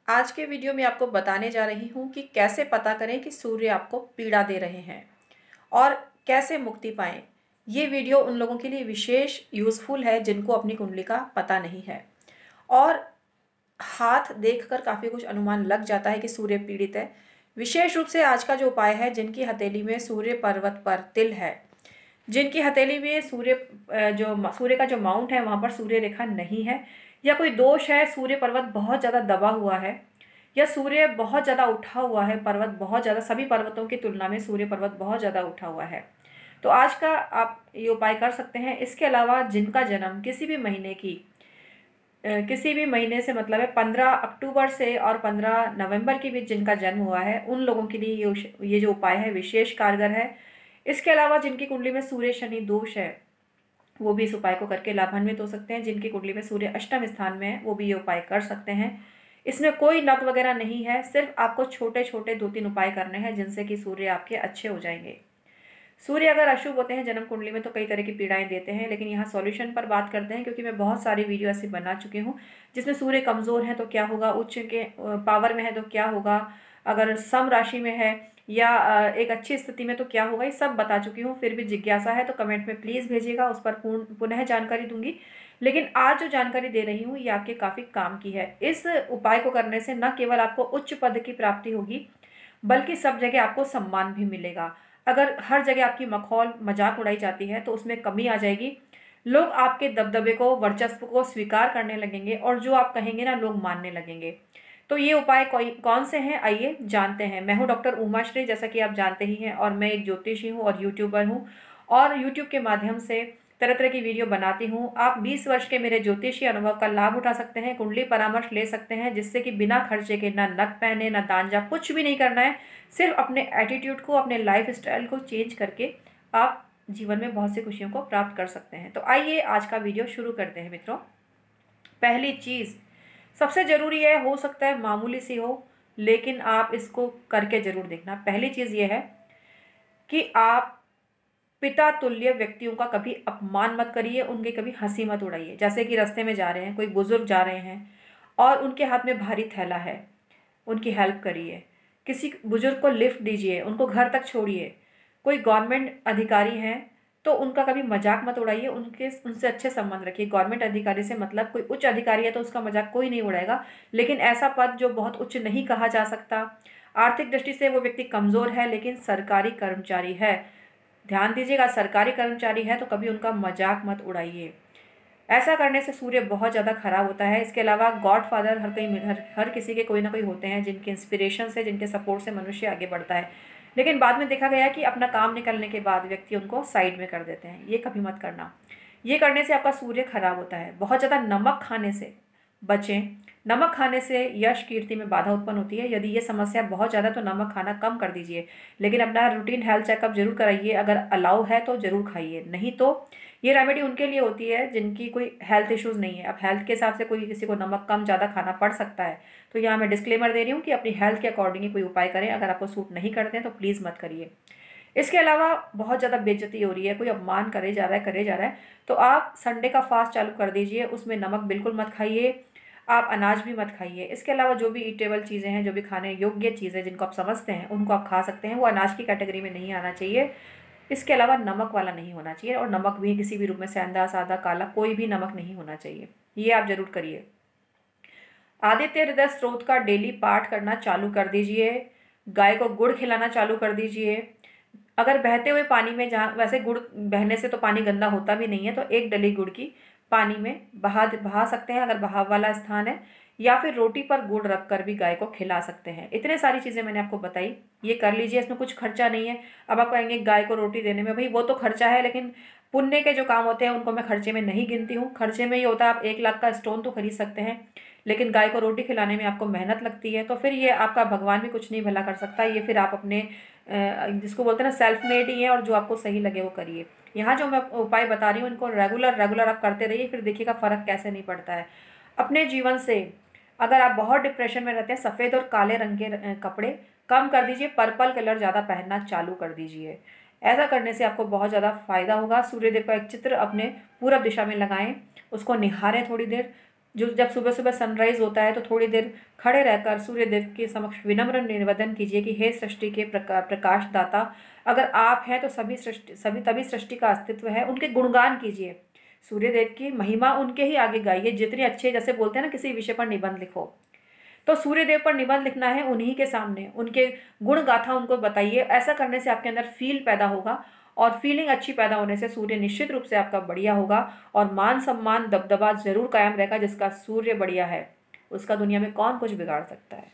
आज के वीडियो में आपको बताने जा रही हूँ कि कैसे पता करें कि सूर्य आपको पीड़ा दे रहे हैं और कैसे मुक्ति पाएं। ये वीडियो उन लोगों के लिए विशेष यूज़फुल है जिनको अपनी कुंडली का पता नहीं है और हाथ देखकर काफ़ी कुछ अनुमान लग जाता है कि सूर्य पीड़ित है। विशेष रूप से आज का जो उपाय है, जिनकी हथेली में सूर्य पर्वत पर तिल है, जिनकी हथेली में सूर्य का जो माउंट है वहाँ पर सूर्य रेखा नहीं है, या कोई दोष है, सूर्य पर्वत बहुत ज़्यादा दबा हुआ है, या सूर्य बहुत ज़्यादा उठा हुआ है, पर्वत बहुत ज़्यादा, सभी पर्वतों की तुलना में सूर्य पर्वत बहुत ज़्यादा उठा हुआ है, तो आज का आप ये उपाय कर सकते हैं। इसके अलावा जिनका जन्म किसी भी महीने से मतलब है 15 अक्टूबर से और 15 नवंबर के बीच जिनका जन्म हुआ है, उन लोगों के लिए ये जो उपाय है विशेष कारगर है। इसके अलावा जिनकी कुंडली में सूर्य शनि दोष है, वो भी इस उपाय को करके लाभान्वित हो सकते हैं। जिनकी कुंडली में सूर्य अष्टम स्थान में है, वो भी ये उपाय कर सकते हैं। इसमें कोई नग वगैरह नहीं है, सिर्फ आपको छोटे छोटे 2-3 उपाय करने हैं जिनसे कि सूर्य आपके अच्छे हो जाएंगे। सूर्य अगर अशुभ होते हैं जन्म कुंडली में तो कई तरह की पीड़ाएं देते हैं, लेकिन यहाँ सॉल्यूशन पर बात करते हैं, क्योंकि मैं बहुत सारी वीडियो ऐसी बना चुकी हूँ जिसमें सूर्य कमज़ोर है तो क्या होगा, उच्च के पावर में है तो क्या होगा, अगर सम राशि में है या एक अच्छी स्थिति में तो क्या होगा, ये सब बता चुकी हूँ। फिर भी जिज्ञासा है तो कमेंट में प्लीज़ भेजिएगा, उस पर पुनः जानकारी दूंगी। लेकिन आज जो जानकारी दे रही हूँ ये आपके काफ़ी काम की है। इस उपाय को करने से न केवल आपको उच्च पद की प्राप्ति होगी, बल्कि सब जगह आपको सम्मान भी मिलेगा। अगर हर जगह आपकी मखौल मजाक उड़ाई जाती है तो उसमें कमी आ जाएगी। लोग आपके दबदबे को, वर्चस्व को स्वीकार करने लगेंगे और जो आप कहेंगे ना, लोग मानने लगेंगे। तो ये उपाय कौन से हैं, आइए जानते हैं। मैं हूँ डॉक्टर उमा श्री, जैसा कि आप जानते ही हैं, और मैं एक ज्योतिषी हूँ और यूट्यूबर हूँ, और यूट्यूब के माध्यम से तरह तरह की वीडियो बनाती हूँ। आप 20 वर्ष के मेरे ज्योतिषी अनुभव का लाभ उठा सकते हैं, कुंडली परामर्श ले सकते हैं, जिससे कि बिना खर्चे के ना नग पहने ना दांजा, कुछ भी नहीं करना है। सिर्फ अपने एटीट्यूड को, अपने लाइफ स्टाइल को चेंज करके आप जीवन में बहुत सी खुशियों को प्राप्त कर सकते हैं। तो आइए आज का वीडियो शुरू करते हैं मित्रों। पहली चीज़ सबसे ज़रूरी है, हो सकता है मामूली सी हो, लेकिन आप इसको करके ज़रूर देखना। पहली चीज़ ये है कि आप पिता तुल्य व्यक्तियों का कभी अपमान मत करिए, उनकी कभी हंसी मत उड़ाइए। जैसे कि रास्ते में जा रहे हैं, कोई बुजुर्ग जा रहे हैं और उनके हाथ में भारी थैला है, उनकी हेल्प करिए। किसी बुजुर्ग को लिफ्ट दीजिए, उनको घर तक छोड़िए। कोई गवर्नमेंट अधिकारी हैं तो उनका कभी मजाक मत उड़ाइए, उनसे अच्छे संबंध रखिए। गवर्नमेंट अधिकारी से मतलब कोई उच्च अधिकारी है तो उसका मजाक कोई नहीं उड़ाएगा, लेकिन ऐसा पद जो बहुत उच्च नहीं कहा जा सकता, आर्थिक दृष्टि से वो व्यक्ति कमज़ोर है लेकिन सरकारी कर्मचारी है, ध्यान दीजिएगा, सरकारी कर्मचारी है तो कभी उनका मजाक मत उड़ाइए। ऐसा करने से सूर्य बहुत ज़्यादा खराब होता है। इसके अलावा गॉड फादर हर किसी के कोई ना कोई होते हैं, जिनके इंस्पिरेशन से, जिनके सपोर्ट से मनुष्य आगे बढ़ता है। लेकिन बाद में देखा गया है कि अपना काम निकलने के बाद व्यक्ति उनको साइड में कर देते हैं। ये कभी मत करना। ये करने से आपका सूर्य खराब होता है। बहुत ज़्यादा नमक खाने से बचें। नमक खाने से यश कीर्ति में बाधा उत्पन्न होती है। यदि ये समस्या बहुत ज़्यादा तो नमक खाना कम कर दीजिए, लेकिन अपना रूटीन हेल्थ चेकअप जरूर कराइए। अगर अलाउ है तो ज़रूर खाइए, नहीं तो ये रेमेडी उनके लिए होती है जिनकी कोई हेल्थ इश्यूज़ नहीं है। अब हेल्थ के हिसाब से कोई किसी को नमक कम ज़्यादा खाना पड़ सकता है, तो यहाँ मैं डिस्क्लेमर दे रही हूँ कि अपनी हेल्थ के अकॉर्डिंग ही कोई उपाय करें। अगर आपको सूट नहीं करते हैं तो प्लीज़ मत करिए। इसके अलावा बहुत ज़्यादा बेइज्जती हो रही है, कोई अपमान करे जा रहा है, तो आप संडे का फास्ट चालू कर दीजिए। उसमें नमक बिल्कुल मत खाइए, आप अनाज भी मत खाइए। इसके अलावा जो भी ईटेबल चीज़ें हैं, जो भी खाने योग्य चीज़ें जिनको आप समझते हैं, उनको आप खा सकते हैं। वो अनाज की कैटेगरी में नहीं आना चाहिए। इसके अलावा नमक वाला नहीं होना चाहिए, और नमक भी किसी भी रूप में सेंधा, सादा, काला, कोई भी नमक नहीं होना चाहिए। ये आप जरूर करिए। आदित्य हृदय स्त्रोत का डेली पाठ करना चालू कर दीजिए। गाय को गुड़ खिलाना चालू कर दीजिए। अगर बहते हुए पानी में, जहाँ वैसे गुड़ बहने से तो पानी गंदा होता भी नहीं है, तो एक डली गुड़ की पानी में बहा सकते हैं अगर बहाव वाला स्थान है, या फिर रोटी पर गुड़ रख कर भी गाय को खिला सकते हैं। इतने सारी चीज़ें मैंने आपको बताई, ये कर लीजिए। इसमें कुछ खर्चा नहीं है। अब आप कहेंगे गाय को रोटी देने में, भाई वो तो खर्चा है, लेकिन पुण्य के जो काम होते हैं उनको मैं खर्चे में नहीं गिनती हूँ। खर्चे में ये होता है, आप 1 लाख का स्टोन तो खरीद सकते हैं, लेकिन गाय को रोटी खिलाने में आपको मेहनत लगती है, तो फिर ये आपका भगवान भी कुछ नहीं भला कर सकता। ये फिर आप अपने जिसको बोलते हैं ना, सेल्फ मेड ही है, और जो आपको सही लगे वो करिए। यहाँ जो मैं उपाय बता रही हूँ, इनको रेगुलर आप करते रहिए, फिर देखिएगा फ़र्क कैसे नहीं पड़ता है। अपने जीवन से अगर आप बहुत डिप्रेशन में रहते हैं, सफ़ेद और काले रंग के कपड़े कम कर दीजिए, पर्पल कलर ज़्यादा पहनना चालू कर दीजिए। ऐसा करने से आपको बहुत ज़्यादा फायदा होगा। सूर्यदेव का एक चित्र अपने पूरब दिशा में लगाएं, उसको निहारें थोड़ी देर, जो जब सुबह सुबह सनराइज होता है तो थोड़ी देर खड़े रहकर सूर्य देव के समक्ष विनम्र निवेदन कीजिए कि हे सृष्टि के प्रकाश दाता, अगर आप हैं तो सभी तभी सृष्टि का अस्तित्व है। उनके गुणगान कीजिए, सूर्य देव की महिमा उनके ही आगे गाइए जितने अच्छे, जैसे बोलते हैं ना किसी विषय पर निबंध लिखो, तो सूर्य देव पर निबंध लिखना है, उन्हीं के सामने उनके गुण गाथा उनको बताइए। ऐसा करने से आपके अंदर फील पैदा होगा और फीलिंग अच्छी पैदा होने से सूर्य निश्चित रूप से आपका बढ़िया होगा और मान सम्मान दबदबा जरूर कायम रहेगा। जिसका सूर्य बढ़िया है उसका दुनिया में कौन कुछ बिगाड़ सकता है।